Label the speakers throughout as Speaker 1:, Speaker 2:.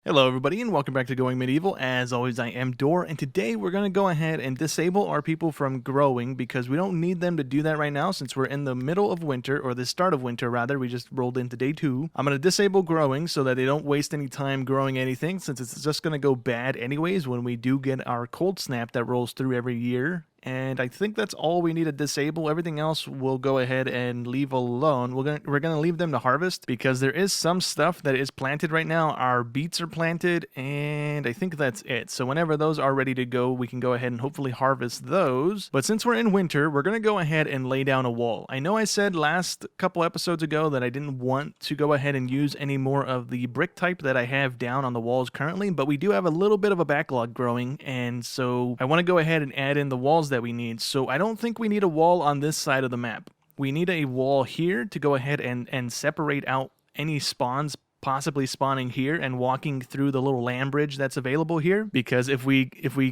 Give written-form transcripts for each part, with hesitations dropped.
Speaker 1: Hello everybody and welcome back to Going Medieval. As always, I am Dor, and today we're going to go ahead and disable our people from growing because we don't need them to do that right now since we're in the middle of winter, or the start of winter rather. We just rolled into day 2. I'm going to disable growing so that they don't waste any time growing anything, since it's just going to go bad anyways when we do get our cold snap that rolls through every year. And I think that's all we need to disable. Everything else we'll go ahead and leave alone. We're gonna leave them to harvest because there is some stuff that is planted right now. Our beets are planted, and I think that's it. So whenever those are ready to go, we can go ahead and hopefully harvest those. But since we're in winter, we're gonna go ahead and lay down a wall. I know I said last couple episodes ago that I didn't want to go ahead and use any more of the brick type that I have down on the walls currently, but we do have a little bit of a backlog growing, and so I want to go ahead and add in the walls that we need. So I don't think we need a wall on this side of the map. We need a wall here to go ahead and separate out any spawns possibly spawning here and walking through the little land bridge that's available here, because if we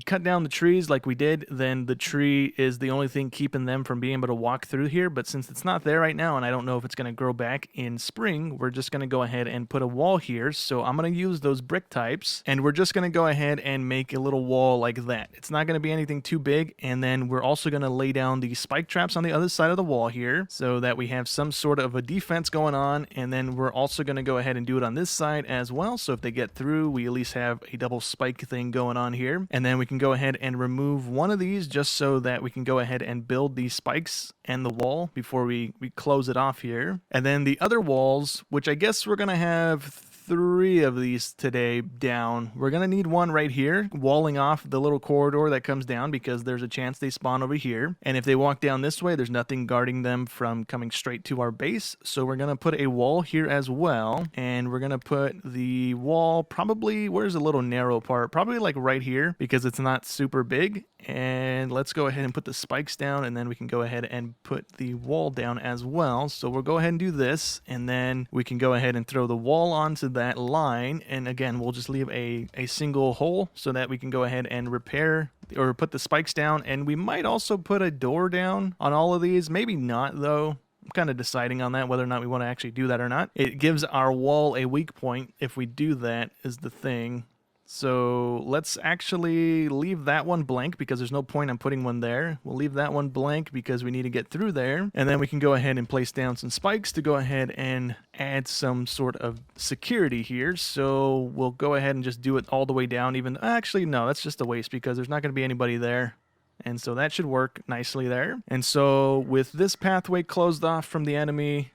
Speaker 1: cut down the trees like we did, then the tree is the only thing keeping them from being able to walk through here. But since it's not there right now, and I don't know if it's going to grow back in spring, we're just going to go ahead and put a wall here. So I'm going to use those brick types, and we're just going to go ahead and make a little wall like that. It's not going to be anything too big, and then we're also going to lay down the spike traps on the other side of the wall here so that we have some sort of a defense going on. And then we're also going to go ahead and do it on this side as well, so if they get through, we at least have a double spike thing going on here. And then we can go ahead and remove one of these just so that we can go ahead and build these spikes and the wall before we close it off here. And then the other walls, which I guess we're gonna have 3 of these today down. We're gonna need one right here, walling off the little corridor that comes down, because there's a chance they spawn over here. And if they walk down this way, there's nothing guarding them from coming straight to our base. So we're gonna put a wall here as well. And we're gonna put the wall probably, where's the little narrow part? Probably like right here, because it's not super big. And let's go ahead and put the spikes down, and then we can go ahead and put the wall down as well. So we'll go ahead and do this, and then we can go ahead and throw the wall onto that line. And again, we'll just leave a single hole so that we can go ahead and repair or put the spikes down. And we might also put a door down on all of these. Maybe not though. I'm kind of deciding on that, whether or not we want to actually do that or not. It gives our wall a weak point if we do that, is the thing. So let's actually leave that one blank because there's no point in putting one there. We'll leave that one blank because we need to get through there. And then we can go ahead and place down some spikes to go ahead and add some sort of security here. So we'll go ahead and just do it all the way down. Even actually, no, that's just a waste because there's not going to be anybody there. And so that should work nicely there. And so with this pathway closed off from the enemy,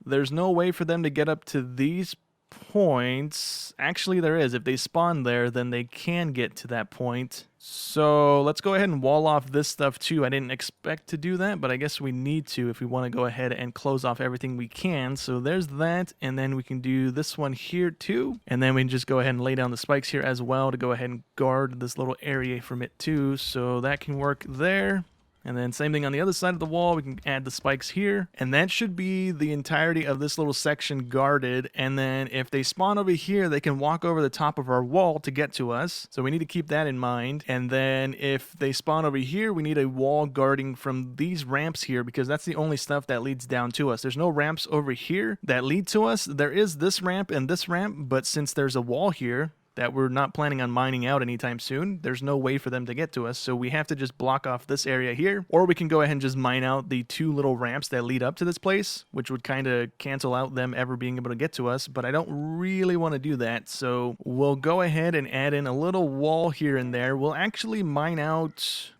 Speaker 1: there's no way for them to get up to these points. Actually, there is. If they spawn there, then they can get to that point. So let's go ahead and wall off this stuff too. I didn't expect to do that, but I guess we need to if we want to go ahead and close off everything we can. So there's that, and then we can do this one here too. And then we can just go ahead and lay down the spikes here as well to go ahead and guard this little area from it too. So that can work there. And then same thing on the other side of the wall, we can add the spikes here. And that should be the entirety of this little section guarded. And then if they spawn over here, they can walk over the top of our wall to get to us. So we need to keep that in mind. And then if they spawn over here, we need a wall guarding from these ramps here, because that's the only stuff that leads down to us. There's no ramps over here that lead to us. There is this ramp and this ramp, but since there's a wall here that we're not planning on mining out anytime soon, there's no way for them to get to us. So we have to just block off this area here, or we can go ahead and just mine out the 2 little ramps that lead up to this place, which would kind of cancel out them ever being able to get to us. But I don't really want to do that. So we'll go ahead and add in a little wall here and there. We'll actually mine out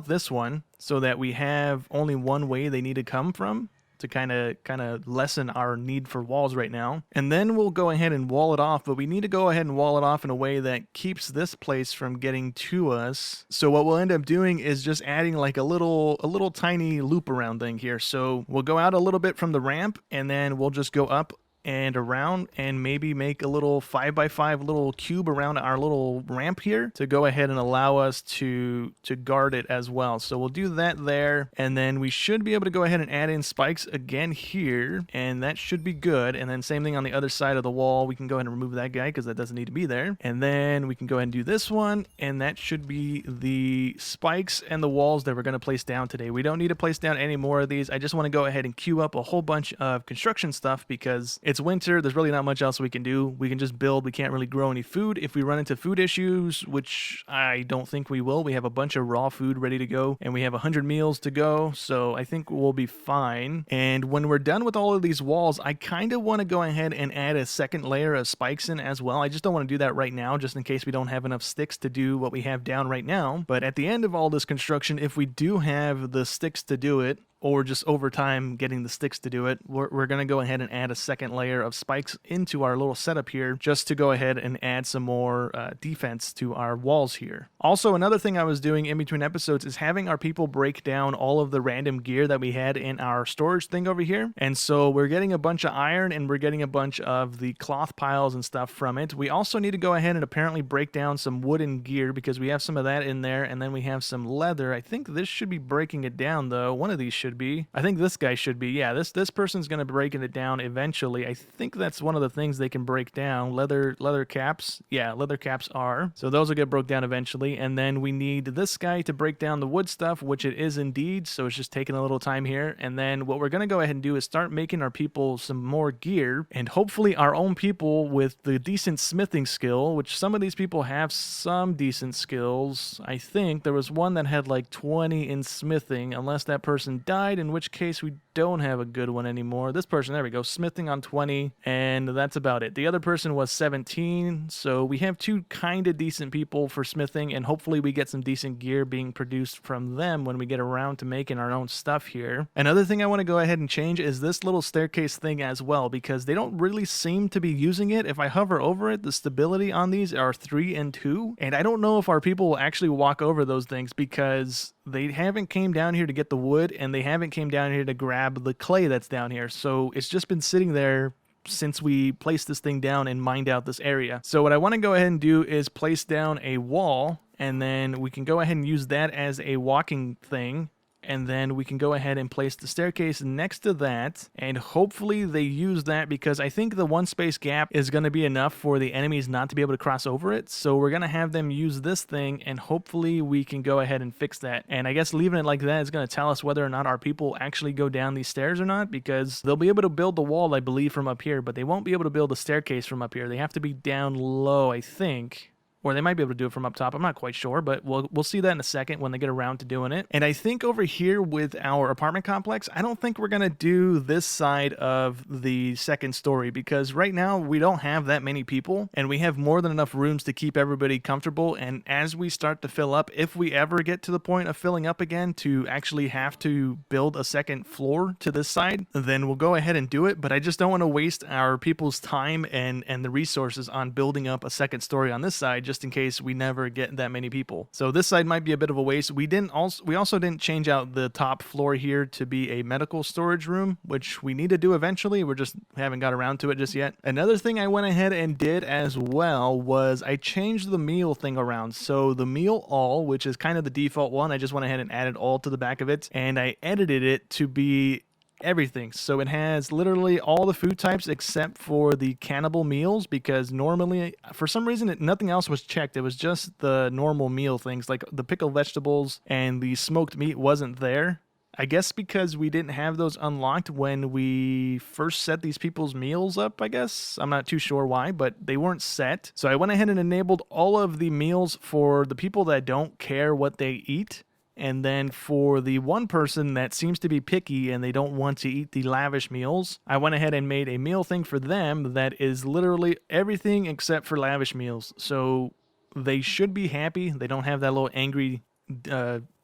Speaker 1: this one so that we have only one way they need to come from, to kind of lessen our need for walls right now. And then we'll go ahead and wall it off, but we need to go ahead and wall it off in a way that keeps this place from getting to us. So what we'll end up doing is just adding like a little tiny loop around thing here. So we'll go out a little bit from the ramp, and then we'll just go up and around and maybe make a little 5x5 little cube around our little ramp here to go ahead and allow us to guard it as well. So we'll do that there, and then we should be able to go ahead and add in spikes again here, and that should be good. And then same thing on the other side of the wall, we can go ahead and remove that guy because that doesn't need to be there. And then we can go ahead and do this one, and that should be the spikes and the walls that we're going to place down today. We don't need to place down any more of these. I just want to go ahead and queue up a whole bunch of construction stuff because it's winter. There's really not much else we can do. We can just build. We can't really grow any food. If we run into food issues, which I don't think we will, we have a bunch of raw food ready to go, and we have 100 meals to go, so I think we'll be fine. And when we're done with all of these walls, I kind of want to go ahead and add a second layer of spikes in as well. I just don't want to do that right now, just in case we don't have enough sticks to do what we have down right now. But at the end of all this construction, if we do have the sticks to do it, or just over time getting the sticks to do it, we're going to go ahead and add a second layer of spikes into our little setup here, just to go ahead and add some more defense to our walls here. Also, another thing I was doing in between episodes is having our people break down all of the random gear that we had in our storage thing over here. And so we're getting a bunch of iron, and we're getting a bunch of the cloth piles and stuff from it. We also need to go ahead and apparently break down some wooden gear, because we have some of that in there, and then we have some leather. I think this should be breaking it down, though. One of these should be. I think this guy should be. Yeah, this person's going to be breaking it down eventually. I think that's one of the things they can break down. Leather caps. Yeah, leather caps are. So those will get broke down eventually. And then we need this guy to break down the wood stuff, which it is indeed. So it's just taking a little time here. And then what we're going to go ahead and do is start making our people some more gear, and hopefully our own people with the decent smithing skill, which some of these people have some decent skills. I think there was one that had like 20 in smithing, unless that person died, in which case we don't have a good one anymore. This person, there we go, smithing on 20, and that's about it. The other person was 17, so we have two kind of decent people for smithing, and hopefully we get some decent gear being produced from them when we get around to making our own stuff here. Another thing I want to go ahead and change is this little staircase thing as well, because they don't really seem to be using it. If I hover over it, the stability on these are 3 and 2, and I don't know if our people will actually walk over those things, because they haven't came down here to get the wood, and they haven't came down here to grab the clay that's down here. So it's just been sitting there since we placed this thing down and mined out this area. So what I want to go ahead and do is place down a wall, and then we can go ahead and use that as a walking thing. And then we can go ahead and place the staircase next to that, and hopefully they use that, because I think the one space gap is going to be enough for the enemies not to be able to cross over it. So we're going to have them use this thing, and hopefully we can go ahead and fix that. And I guess leaving it like that is going to tell us whether or not our people actually go down these stairs or not, because they'll be able to build the wall, I believe, from up here, but they won't be able to build a staircase from up here. They have to be down low, I think. Or they might be able to do it from up top. I'm not quite sure, but we'll see that in a second when they get around to doing it. And I think over here with our apartment complex, I don't think we're going to do this side of the second story, because right now we don't have that many people, and we have more than enough rooms to keep everybody comfortable. And as we start to fill up, if we ever get to the point of filling up again to actually have to build a second floor to this side, then we'll go ahead and do it. But I just don't want to waste our people's time and the resources on building up a second story on this side, just in case we never get that many people. So this side might be a bit of a waste. We also didn't change out the top floor here to be a medical storage room, which we need to do eventually. We just haven't got around to it just yet. Another thing I went ahead and did as well was I changed the meal thing around. So the meal all, which is kind of the default one, I just went ahead and added all to the back of it, and I edited it to be everything. So it has literally all the food types except for the cannibal meals, because normally for some reason nothing else was checked. It was just the normal meal things, like the pickled vegetables and the smoked meat wasn't there. I guess because we didn't have those unlocked when we first set these people's meals up, I guess. I'm not too sure why, but they weren't set. So I went ahead and enabled all of the meals for the people that don't care what they eat. And then for the one person that seems to be picky and they don't want to eat the lavish meals, I went ahead and made a meal thing for them that is literally everything except for lavish meals. So they should be happy. They don't have that little angry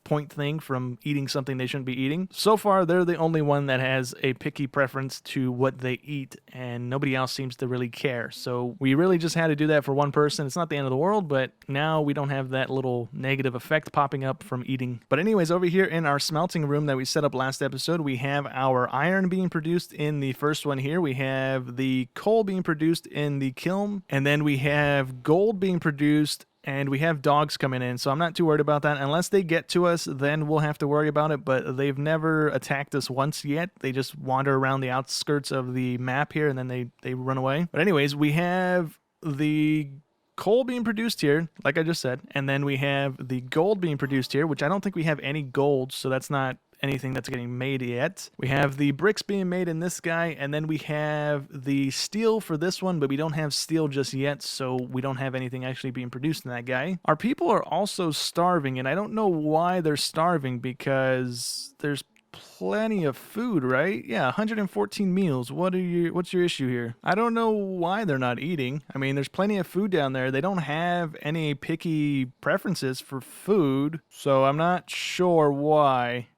Speaker 1: point thing from eating something they shouldn't be eating. So far, they're the only one that has a picky preference to what they eat, and nobody else seems to really care. So we really just had to do that for one person. It's not the end of the world, but now we don't have that little negative effect popping up from eating. But anyways, over here in our smelting room that we set up last episode, we have our iron being produced in the first one here. We have the coal being produced in the kiln, and then we have gold being produced, and we have dogs coming in, so I'm not too worried about that. Unless they get to us, then we'll have to worry about it, but they've never attacked us once yet. They just wander around the outskirts of the map here, and then they run away. But anyways, we have the coal being produced here, like I just said, and then we have the gold being produced here, which I don't think we have any gold, so that's not anything that's getting made yet. We have the bricks being made in this guy, and then we have the steel for this one, but we don't have steel just yet, so we don't have anything actually being produced in that guy. Our people are also starving, and I don't know why they're starving, because there's plenty of food, right? Yeah, 114 meals. What's your issue here? I don't know why they're not eating. I mean, there's plenty of food down there. They don't have any picky preferences for food, so I'm not sure why.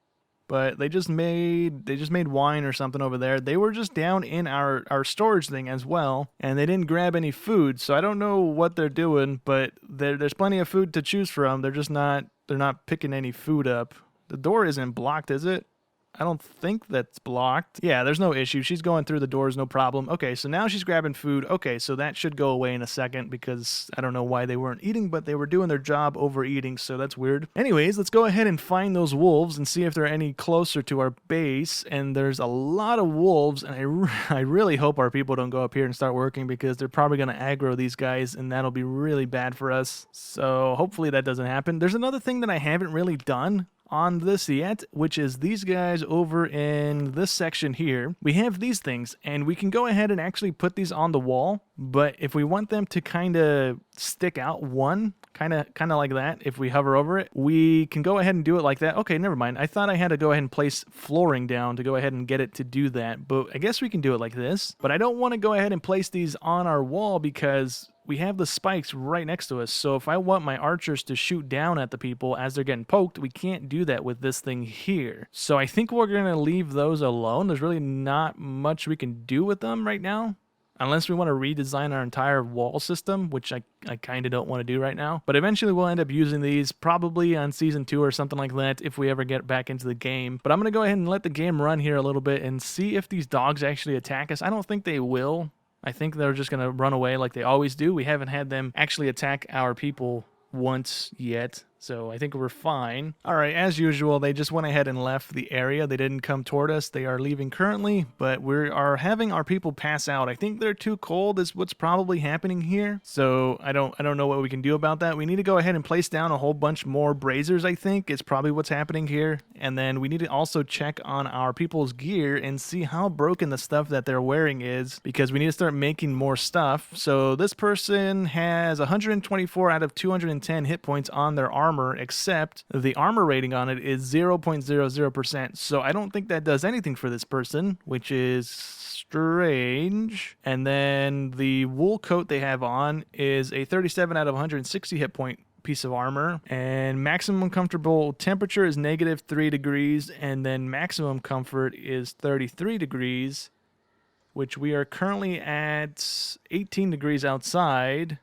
Speaker 1: But they just made wine or something over there. They were just down in our storage thing as well, and they didn't grab any food. So I don't know what they're doing, but there's plenty of food to choose from. They're not picking any food up. The door isn't blocked, is it? I don't think that's blocked. Yeah, there's no issue. She's going through the doors, no problem. Okay, so now she's grabbing food. Okay, so that should go away in a second because I don't know why they weren't eating, but they were doing their job overeating, so that's weird. Anyways, let's go ahead and find those wolves and see if they're any closer to our base. And there's a lot of wolves, and I really hope our people don't go up here and start working because they're probably going to aggro these guys, and that'll be really bad for us. So hopefully that doesn't happen. There's another thing that I haven't really done on this yet, which is these guys over in this section here. We have these things, and we can go ahead and actually put these on the wall, but if we want them to kind of stick out one, kind of like that, if we hover over it, we can go ahead and do it like that. Okay, never mind. I thought I had to go ahead and place flooring down to go ahead and get it to do that, but I guess we can do it like this. But I don't want to go ahead and place these on our wall because we have the spikes right next to us, so if I want my archers to shoot down at the people as they're getting poked, we can't do that with this thing here. So I think we're going to leave those alone. There's really not much we can do with them right now, unless we want to redesign our entire wall system, which I kind of don't want to do right now. But eventually we'll end up using these probably on Season 2 or something like that if we ever get back into the game. But I'm going to go ahead and let the game run here a little bit and see if these dogs actually attack us. I don't think they will. I think they're just going to run away like they always do. We haven't had them actually attack our people once yet, so I think we're fine. All right, as usual, they just went ahead and left the area. They didn't come toward us. They are leaving currently, but we are having our people pass out. I think they're too cold is what's probably happening here. So I don't know what we can do about that. We need to go ahead and place down a whole bunch more braziers, I think. It's probably what's happening here. And then we need to also check on our people's gear and see how broken the stuff that they're wearing is, because we need to start making more stuff. So this person has 124 out of 210 hit points on their armor, except the armor rating on it is 0.00%. So I don't think that does anything for this person, which is strange. And then the wool coat they have on is a 37 out of 160 hit point piece of armor, and maximum comfortable temperature is -3 degrees, and then maximum comfort is 33 degrees, which we are currently at 18 degrees outside.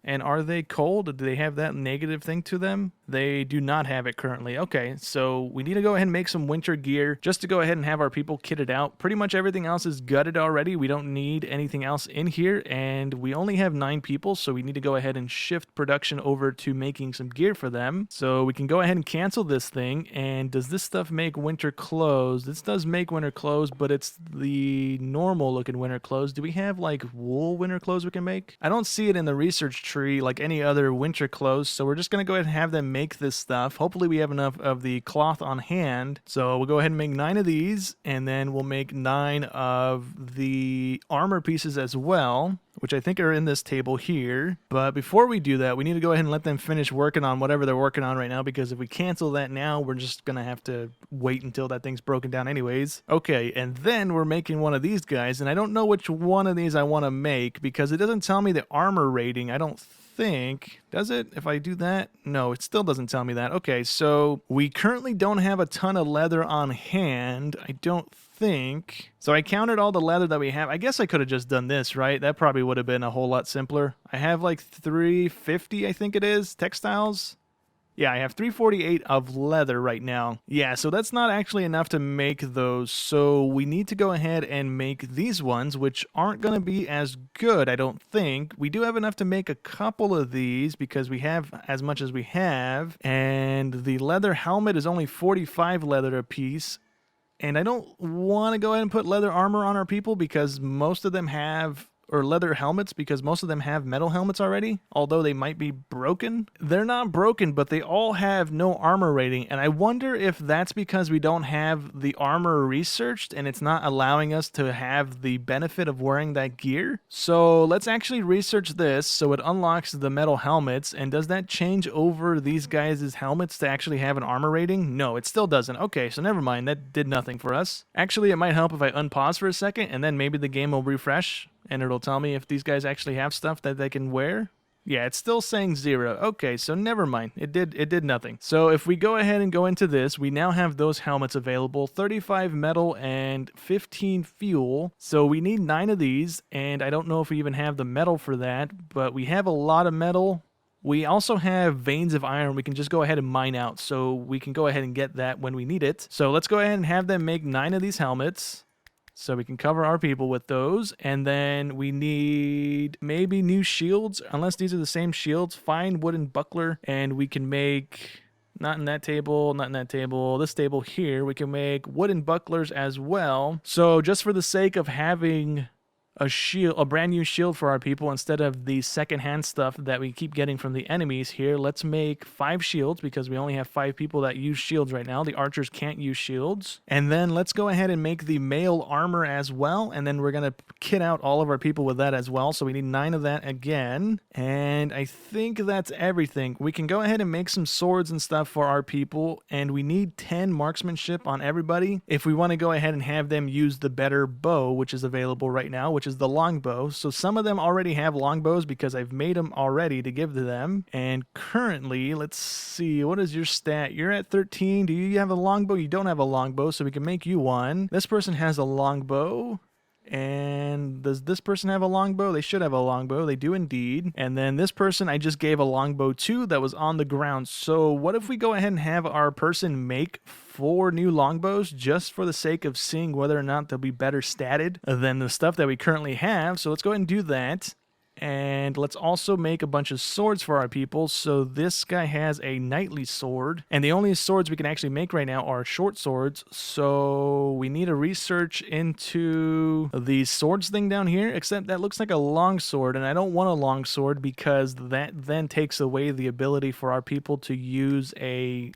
Speaker 1: And are they cold? Do they have that negative thing to them? They do not have it currently. Okay, so we need to go ahead and make some winter gear just to go ahead and have our people kitted out. Pretty much everything else is gutted already. We don't need anything else in here, and we only have 9 people, so we need to go ahead and shift production over to making some gear for them. So we can go ahead and cancel this thing. And does this stuff make winter clothes? This does make winter clothes, but it's the normal looking winter clothes. Do we have like wool winter clothes we can make? I don't see it in the research tree like any other winter clothes, so we're just going to go ahead and have them make this stuff. Hopefully we have enough of the cloth on hand, so we'll go ahead and make 9 of these, and then we'll make 9 of the armor pieces as well, which I think are in this table here. But before we do that, we need to go ahead and let them finish working on whatever they're working on right now, because if we cancel that now, we're just gonna have to wait until that thing's broken down anyways. Okay, and then we're making one of these guys, and I don't know which one of these I want to make because it doesn't tell me the armor rating. I don't think, does it? If I do that? No, it still doesn't tell me that. Okay, so we currently don't have a ton of leather on hand, I don't think. So I counted all the leather that we have. I guess I could have just done this, right? That probably would have been a whole lot simpler. I have like 350, I think it is, textiles. Yeah, I have 348 of leather right now. Yeah, so that's not actually enough to make those. So we need to go ahead and make these ones, which aren't going to be as good, I don't think. We do have enough to make a couple of these because we have as much as we have. And the leather helmet is only 45 leather a piece. And I don't want to go ahead and put leather armor on our people because most of them have or leather helmets because most of them have metal helmets already, although they might be broken. They're not broken, but they all have no armor rating, and I wonder if that's because we don't have the armor researched and it's not allowing us to have the benefit of wearing that gear. So let's actually research this. So it unlocks the metal helmets, and does that change over these guys' helmets to actually have an armor rating? No, it still doesn't. Okay, so never mind, that did nothing for us. Actually, it might help if I unpause for a second, and then maybe the game will refresh, and it'll tell me if these guys actually have stuff that they can wear. Yeah, it's still saying 0. Okay, so never mind. It did nothing. So if we go ahead and go into this, we now have those helmets available, 35 metal and 15 fuel. So we need 9 of these, and I don't know if we even have the metal for that, but we have a lot of metal. We also have veins of iron we can just go ahead and mine out, so we can go ahead and get that when we need it. So let's go ahead and have them make 9 of these helmets, so we can cover our people with those. And then we need maybe new shields, unless these are the same shields. Fine wooden buckler, and we can make... Not in that table, not in that table. This table here, we can make wooden bucklers as well. So just for the sake of having a shield, a brand new shield for our people instead of the secondhand stuff that we keep getting from the enemies here, let's make 5 shields because we only have 5 people that use shields right now. The archers can't use shields. And then let's go ahead and make the mail armor as well, and then we're gonna kit out all of our people with that as well. So we need 9 of that again, and I think that's everything. We can go ahead and make some swords and stuff for our people, and we need 10 marksmanship on everybody if we want to go ahead and have them use the better bow, which is available right now, which is the longbow. So some of them already have longbows because I've made them already to give to them. And currently, let's see, what is your stat? You're at 13. Do you have a longbow? You don't have a longbow, so we can make you one. This person has a longbow. And does this person have a longbow? They should have a longbow. They do indeed. And then this person I just gave a longbow to that was on the ground. So what if we go ahead and have our person make 4 new longbows just for the sake of seeing whether or not they'll be better statted than the stuff that we currently have. So let's go ahead and do that. And let's also make a bunch of swords for our people. So this guy has a knightly sword, and the only swords we can actually make right now are short swords. So we need to research into the swords thing down here, except that looks like a long sword, and I don't want a long sword because that then takes away the ability for our people to use a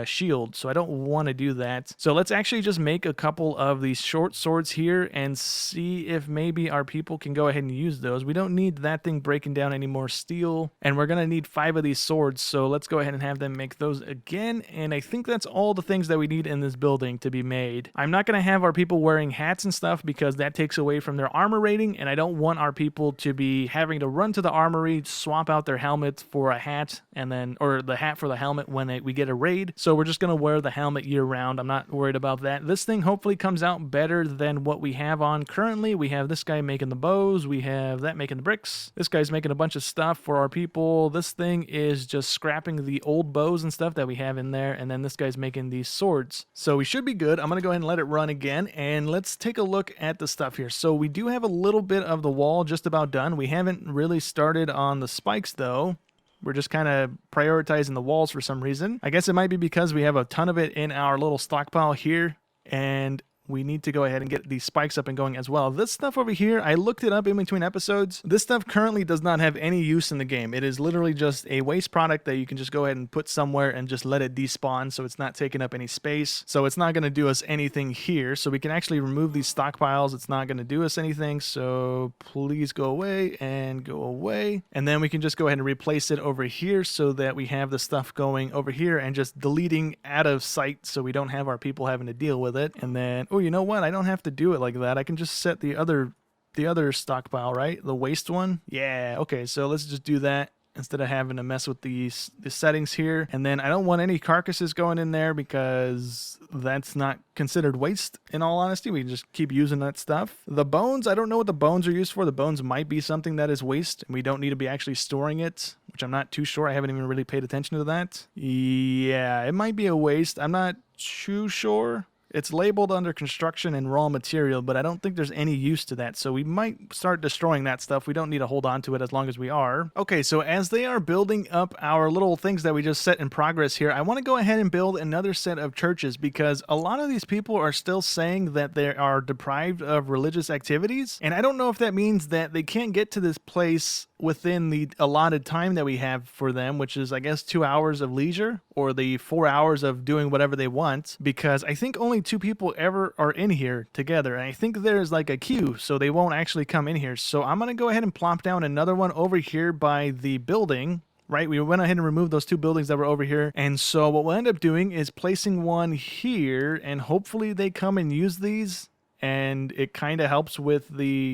Speaker 1: shield. So I don't want to do that. So let's actually just make a couple of these short swords here and see if maybe our people can go ahead and use those. We don't need that thing breaking down any more steel, and we're gonna need 5 of these swords, so let's go ahead and have them make those again. And I think that's all the things that we need in this building to be made. I'm not gonna have our people wearing hats and stuff because that takes away from their armor rating, and I don't want our people to be having to run to the armory, swap out their helmet for a hat, and then or the hat for the helmet when we get a raid. So we're just gonna wear the helmet year round. I'm not worried about that. This thing hopefully comes out better than what we have on currently. We have this guy making the bows, we have that making the bricks. This guy's making a bunch of stuff for our people. This thing is just scrapping the old bows and stuff that we have in there, and then this guy's making these swords. So we should be good. I'm gonna go ahead and let it run again, and let's take a look at the stuff here. So we do have a little bit of the wall just about done. We haven't really started on the spikes though. We're just kind of prioritizing the walls for some reason. I guess it might be because we have a ton of it in our little stockpile here, and we need to go ahead and get these spikes up and going as well. This stuff over here, I looked it up in between episodes. This stuff currently does not have any use in the game. It is literally just a waste product that you can just go ahead and put somewhere and just let it despawn, so it's not taking up any space. So it's not going to do us anything here. So we can actually remove these stockpiles. It's not going to do us anything. So please go away and go away. And then we can just go ahead and replace it over here so that we have the stuff going over here and just deleting out of sight so we don't have our people having to deal with it. And then, oh, you know what? I don't have to do it like that. I can just set the other stockpile, right? The waste one. Yeah, okay, so let's just do that instead of having to mess with the settings here. And then I don't want any carcasses going in there because that's not considered waste, in all honesty. We can just keep using that stuff. The bones, I don't know what the bones are used for. The bones might be something that is waste, and we don't need to be actually storing it, which I'm not too sure. I haven't even really paid attention to that. Yeah, it might be a waste. I'm not too sure. It's labeled under construction and raw material, but I don't think there's any use to that, so we might start destroying that stuff. We don't need to hold on to it as long as we are. Okay, so as they are building up our little things that we just set in progress here, I want to go ahead and build another set of churches because a lot of these people are still saying that they are deprived of religious activities, and I don't know if that means that they can't get to this place within the allotted time that we have for them, which is, I guess, 2 hours of leisure or the 4 hours of doing whatever they want, because I think only 2 people ever are in here together, and I think there's like a queue, so they won't actually come in here. So I'm going to go ahead and plop down another one over here by the building. Right, we went ahead and removed those 2 buildings that were over here, and so what we'll end up doing is placing one here, and hopefully they come and use these, and it kind of helps with the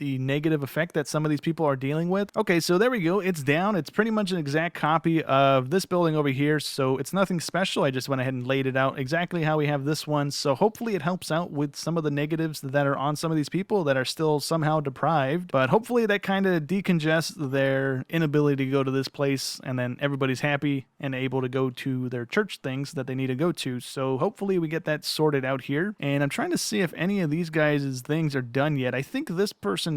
Speaker 1: negative effect that some of these people are dealing with. Okay, so there we go. It's down. It's pretty much an exact copy of this building over here, so it's nothing special. I just went ahead and laid it out exactly how we have this one, so hopefully it helps out with some of the negatives that are on some of these people that are still somehow deprived, but hopefully that kind of decongests their inability to go to this place, and then everybody's happy and able to go to their church things that they need to go to. So hopefully we get that sorted out here, and I'm trying to see if any of these guys' things are done yet. I think this person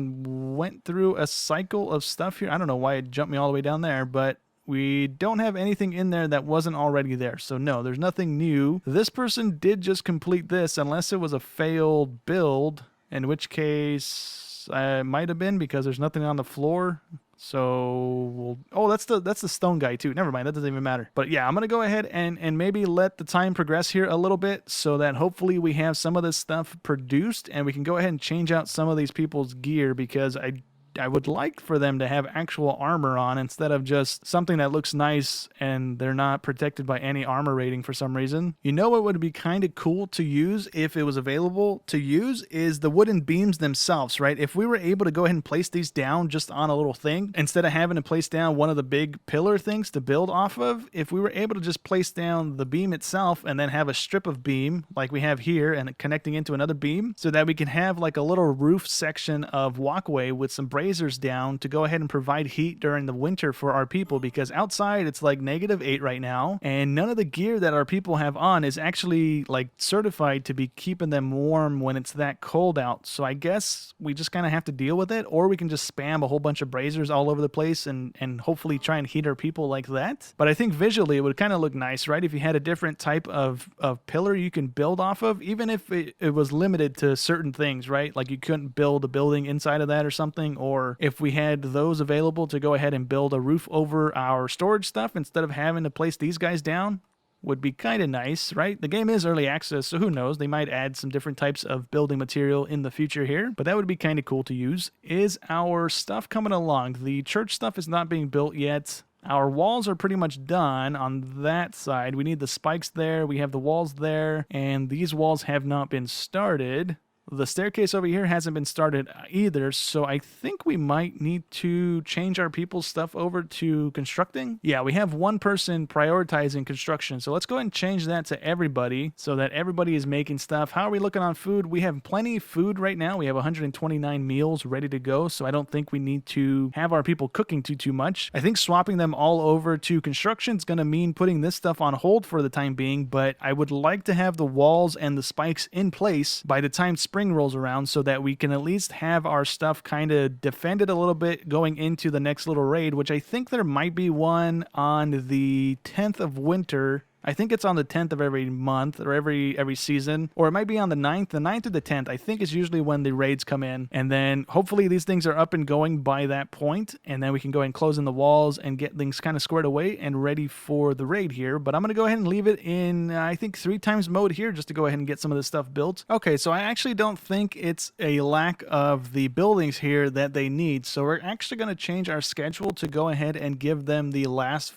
Speaker 1: went through a cycle of stuff here. I don't know why it jumped me all the way down there, but we don't have anything in there that wasn't already there. So no, there's nothing new. This person did just complete this, unless it was a failed build, in which case it might have been because there's nothing on the floor. So, oh, that's the stone guy too. Never mind, that doesn't even matter. But yeah, I'm going to go ahead and maybe let the time progress here a little bit so that hopefully we have some of this stuff produced and we can go ahead and change out some of these people's gear, because I would like for them to have actual armor on instead of just something that looks nice and they're not protected by any armor rating for some reason. You know what would be kind of cool to use if it was available to use is the wooden beams themselves, right? If we were able to go ahead and place these down just on a little thing, instead of having to place down one of the big pillar things to build off of, if we were able to just place down the beam itself and then have a strip of beam like we have here and connecting into another beam, so that we can have like a little roof section of walkway with some braziers down to go ahead and provide heat during the winter for our people, because outside it's like -8 right now, and none of the gear that our people have on is actually like certified to be keeping them warm when it's that cold out. So I guess we just kind of have to deal with it, or we can just spam a whole bunch of braziers all over the place and hopefully try and heat our people like that. But I think visually it would kind of look nice, right? If you had a different type of pillar you can build off of, even if it was limited to certain things, right? Like you couldn't build a building inside of that or something, or if we had those available to go ahead and build a roof over our storage stuff instead of having to place these guys down, would be kind of nice, right? The game is early access, so who knows? They might add some different types of building material in the future here, but that would be kind of cool to use. Is our stuff coming along? The church stuff is not being built yet. Our walls are pretty much done on that side. We need the spikes there. We have the walls there, and these walls have not been started. The staircase over here hasn't been started either, so I think we might need to change our people's stuff over to constructing. Yeah, we have one person prioritizing construction, so let's go ahead and change that to everybody so that everybody is making stuff. How are we looking on food? We have plenty of food right now. We have 129 meals ready to go, so I don't think we need to have our people cooking too much. I think swapping them all over to construction is going to mean putting this stuff on hold for the time being, but I would like to have the walls and the spikes in place by the time spring rolls around so that we can at least have our stuff kind of defended a little bit going into the next little raid, which I think there might be one on the 10th of winter. I think it's on the 10th of every month or every season, or it might be on the 9th. The 9th or the 10th, I think, is usually when the raids come in. And then hopefully these things are up and going by that point, and then we can go ahead and close in the walls and get things kind of squared away and ready for the raid here. But I'm going to go ahead and leave it in, I think, 3 times mode here just to go ahead and get some of this stuff built. Okay, so I actually don't think it's a lack of the buildings here that they need. So we're actually going to change our schedule to go ahead and give them the last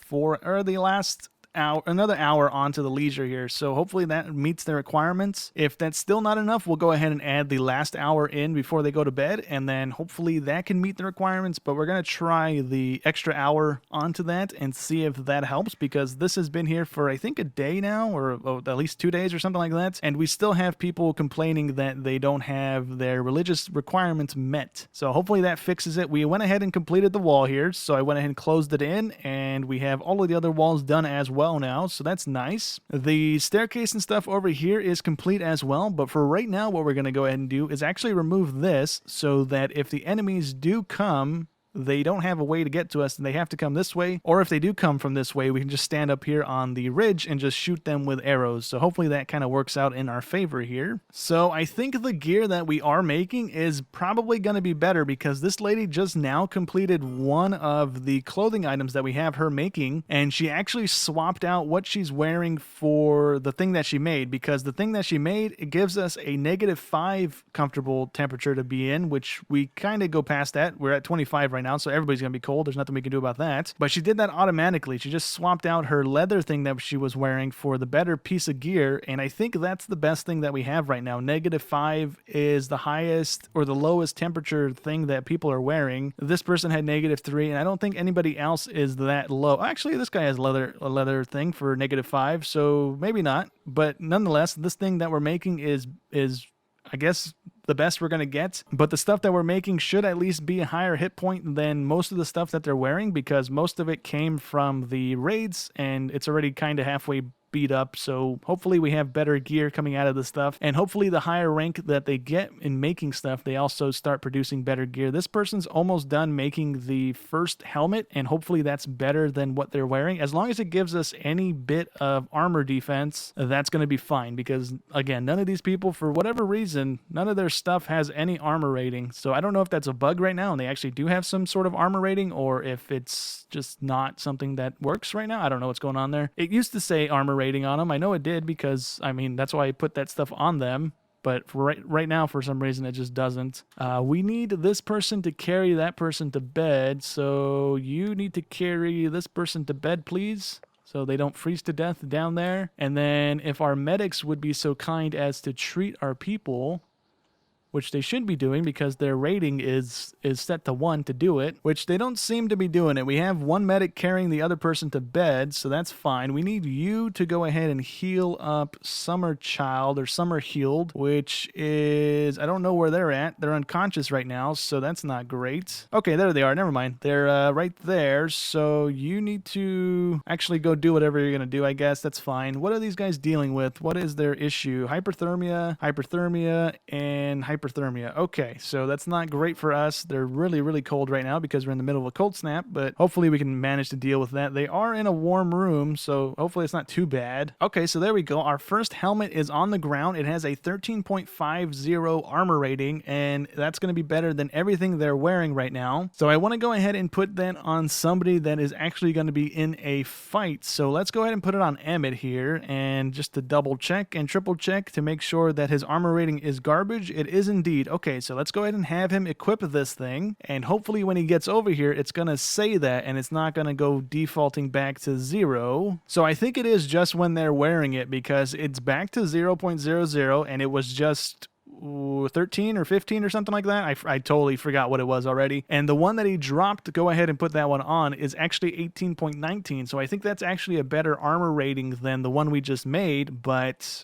Speaker 1: another hour onto the leisure here, so hopefully that meets the requirements. If that's still not enough, we'll go ahead and add the last hour in before they go to bed, and then hopefully that can meet the requirements. But we're going to try the extra hour onto that and see if that helps, because this has been here for I think a day now, or at least 2 days or something like that, and we still have people complaining that they don't have their religious requirements met. So hopefully that fixes it. We went ahead and completed the wall here, so I went ahead and closed it in, and we have all of the other walls done as well. well now, so that's nice. The staircase and stuff over here is complete as well, but for right now, what we're going to go ahead and do is actually remove this so that if the enemies do come, they don't have a way to get to us and they have to come this way, or if they do come from this way, we can just stand up here on the ridge and just shoot them with arrows. So hopefully that kind of works out in our favor here. So I think the gear that we are making is probably going to be better because this lady just now completed one of the clothing items that we have her making, and she actually swapped out what she's wearing for the thing that she made, because the thing that she made, it gives us a -5 comfortable temperature to be in, which we kind of go past that. We're at 25 right now, so everybody's gonna be cold. There's nothing we can do about that. But she did that automatically. She just swapped out her leather thing that she was wearing for the better piece of gear, and I think that's the best thing that we have right now. -5 is the highest or the lowest temperature thing that people are wearing. This person had -3, and I don't think anybody else is that low. Actually, this guy has a leather thing for -5, so maybe not. But nonetheless, this thing that we're making is I guess the best we're going to get, but the stuff that we're making should at least be a higher hit point than most of the stuff that they're wearing, because most of it came from the raids and it's already kind of halfway beat up. So hopefully we have better gear coming out of this stuff, and hopefully the higher rank that they get in making stuff, they also start producing better gear. This person's almost done making the first helmet, and hopefully that's better than what they're wearing. As long as it gives us any bit of armor defense, that's going to be fine, because again, none of these people, for whatever reason, none of their stuff has any armor rating. So I don't know if that's a bug right now and they actually do have some sort of armor rating, or if it's just not something that works right now. I don't know what's going on there. It used to say armor rating on them. I know it did, because I mean that's why I put that stuff on them, but for right now for some reason it just doesn't. We need this person to carry that person to bed, so you need to carry this person to bed, please, so they don't freeze to death down there. And then if our medics would be so kind as to treat our people, which they should be doing because their rating is set to 1 to do it, which they don't seem to be doing it. We have one medic carrying the other person to bed, so that's fine. We need you to go ahead and heal up Summer Child, or Summer Healed, which is, I don't know where they're at. They're unconscious right now, so that's not great. Okay, there they are. Never mind. They're right there, so you need to actually go do whatever you're going to do, I guess. That's fine. What are these guys dealing with? What is their issue? Hyperthermia, and hyperthermia. Okay, so that's not great for us. They're really, really cold right now because we're in the middle of a cold snap, but hopefully we can manage to deal with that. They are in a warm room, so hopefully it's not too bad. Okay, so there we go. Our first helmet is on the ground. It has a 13.50 armor rating, and that's going to be better than everything they're wearing right now. So I want to go ahead and put that on somebody that is actually going to be in a fight. So let's go ahead and put it on Emmett here, and just to double check and triple check to make sure that his armor rating is garbage. It is indeed. Okay, so let's go ahead and have him equip this thing, and hopefully when he gets over here, it's going to say that, and it's not going to go defaulting back to 0. So I think it is just when they're wearing it, because it's back to 0.00, and it was just 13 or 15 or something like that. I totally forgot what it was already. And the one that he dropped, go ahead and put that one on, is actually 18.19. So I think that's actually a better armor rating than the one we just made, but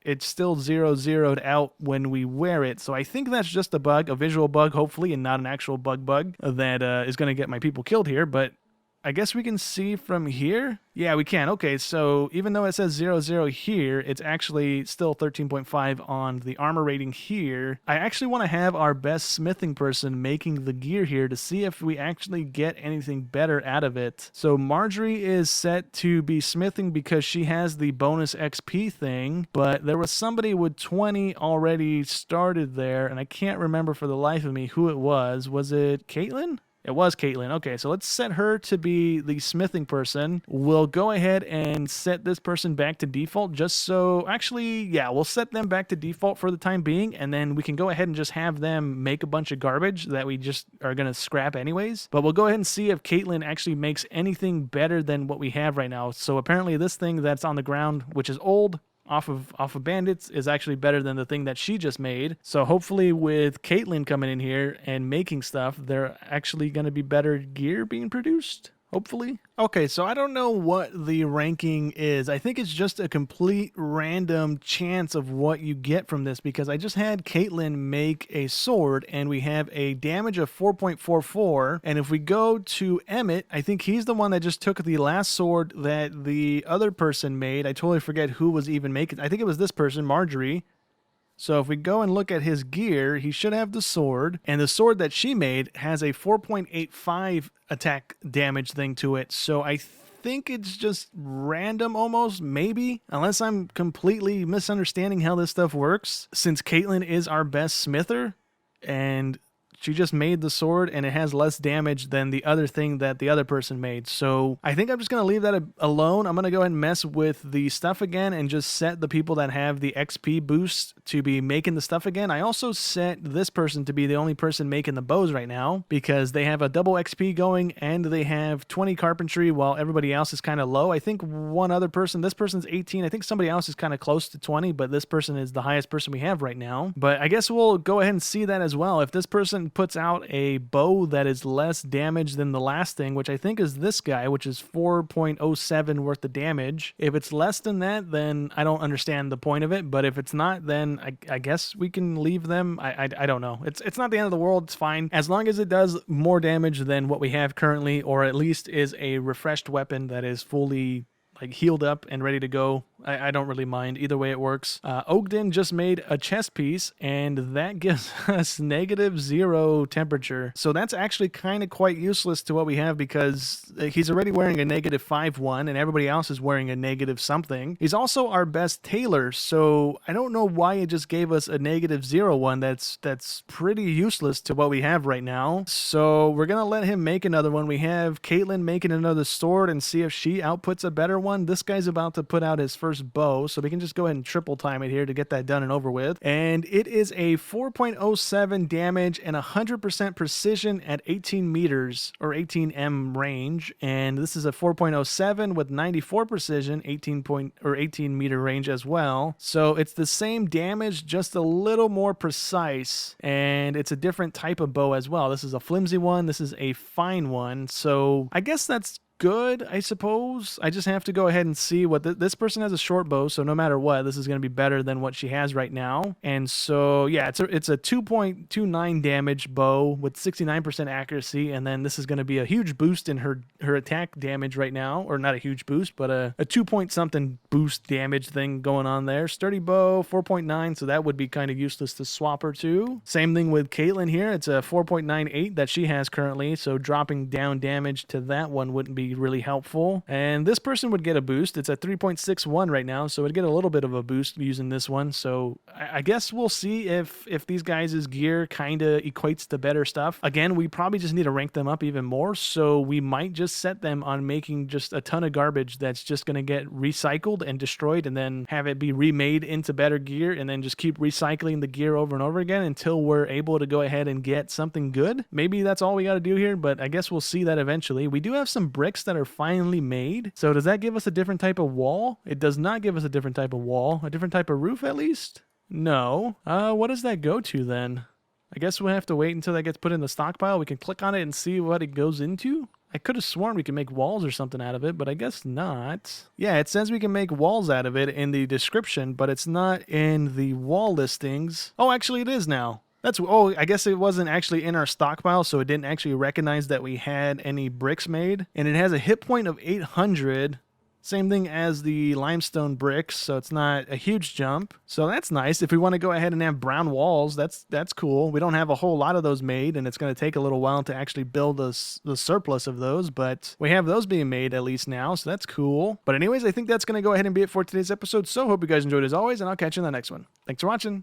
Speaker 1: it's still 0-0'd out when we wear it. So I think that's just a bug, a visual bug, hopefully, and not an actual bug that is going to get my people killed here. But I guess we can see from here. Yeah, we can. Okay, so even though it says 0-0 here, it's actually still 13.5 on the armor rating here. I actually want to have our best smithing person making the gear here to see if we actually get anything better out of it. So Marjorie is set to be smithing because she has the bonus XP thing, but there was somebody with 20 already started there, and I can't remember for the life of me who it was. Was it Caitlin? It was Caitlin. Okay, so let's set her to be the smithing person. We'll go ahead and set this person back to default just so... Actually, yeah, we'll set them back to default for the time being, and then we can go ahead and just have them make a bunch of garbage that we just are going to scrap anyways. But we'll go ahead and see if Caitlin actually makes anything better than what we have right now. So apparently this thing that's on the ground, which is old, off of bandits, is actually better than the thing that she just made. So hopefully with Caitlin coming in here and making stuff, there actually going to be better gear being produced. hopefully. Okay, so I don't know what the ranking is. I think it's just a complete random chance of what you get from this, because I just had Caitlin make a sword and we have a damage of 4.44. And if we go to Emmett, I think he's the one that just took the last sword that the other person made. I totally forget who was even making. I think it was this person, Marjorie. So if we go and look at his gear, he should have the sword, and the sword that she made has a 4.85 attack damage thing to it. So I think it's just random almost, maybe, unless I'm completely misunderstanding how this stuff works, since Caitlin is our best smither, and she just made the sword and it has less damage than the other thing that the other person made. So I think I'm just going to leave that alone. I'm going to go ahead and mess with the stuff again and just set the people that have the XP boost to be making the stuff again. I also set this person to be the only person making the bows right now because they have a double XP going and they have 20 carpentry while everybody else is kind of low. I think one other person, this person's 18. I think somebody else is kind of close to 20, but this person is the highest person we have right now. But I guess we'll go ahead and see that as well. If this person puts out a bow that is less damage than the last thing, which I think is this guy, which is 4.07 worth of damage. If it's less than that, then I don't understand the point of it. But if it's not, then I guess we can leave them. I don't know. It's not the end of the world. It's fine. As long as it does more damage than what we have currently, or at least is a refreshed weapon that is fully like healed up and ready to go. I don't really mind. Either way it works. Ogden just made a chest piece and that gives us -0 temperature. So that's actually kind of quite useless to what we have because he's already wearing a -5-1 and everybody else is wearing a negative something. He's also our best tailor. So I don't know why it just gave us a -0-1. That's pretty useless to what we have right now. So we're going to let him make another one. We have Caitlin making another sword and see if she outputs a better one. This guy's about to put out his first bow, so we can just go ahead and triple time it here to get that done and over with. And it is a 4.07 damage and 100% precision at 18 meters or 18 range. And this is a 4.07 with 94 precision, 18 meter range as well. So it's the same damage, just a little more precise. And it's a different type of bow as well. This is a flimsy one. This is a fine one. So I guess that's good, I suppose. I just have to go ahead and see what this person has a short bow, so no matter what, this is going to be better than what she has right now. And so yeah, it's a 2.29 damage bow with 69% accuracy, and then this is going to be a huge boost in her attack damage right now, or not a huge boost, but a 2 point something boost damage thing going on there. Sturdy bow 4.9, so that would be kind of useless to swap her to. Same thing with Caitlin here. It's a 4.98 that she has currently, so dropping down damage to that one wouldn't be really helpful. And this person would get a boost. It's at 3.61 right now, so it'd get a little bit of a boost using this one. So I guess we'll see if these guys' gear kind of equates to better stuff. Again, we probably just need to rank them up even more, so we might just set them on making just a ton of garbage that's just going to get recycled and destroyed, and then have it be remade into better gear, and then just keep recycling the gear over and over again until we're able to go ahead and get something good. Maybe that's all we got to do here, but I guess we'll see that eventually. We do have some bricks that are finally made. So does that give us a different type of wall? It does not give us a different type of wall. A different type of roof at least? No. What does that go to then? I guess we'll have to wait until that gets put in the stockpile. We can click on it and see what it goes into. I could have sworn we could make walls or something out of it, but I guess not. Yeah, it says we can make walls out of it in the description, but it's not in the wall listings. Oh, actually it is now. I guess it wasn't actually in our stockpile, so it didn't actually recognize that we had any bricks made. And it has a hit point of 800. Same thing as the limestone bricks, so it's not a huge jump. So that's nice. If we want to go ahead and have brown walls, that's cool. We don't have a whole lot of those made, and it's going to take a little while to actually build the surplus of those, but we have those being made at least now, so that's cool. But anyways, I think that's going to go ahead and be it for today's episode. So hope you guys enjoyed as always, and I'll catch you in the next one. Thanks for watching.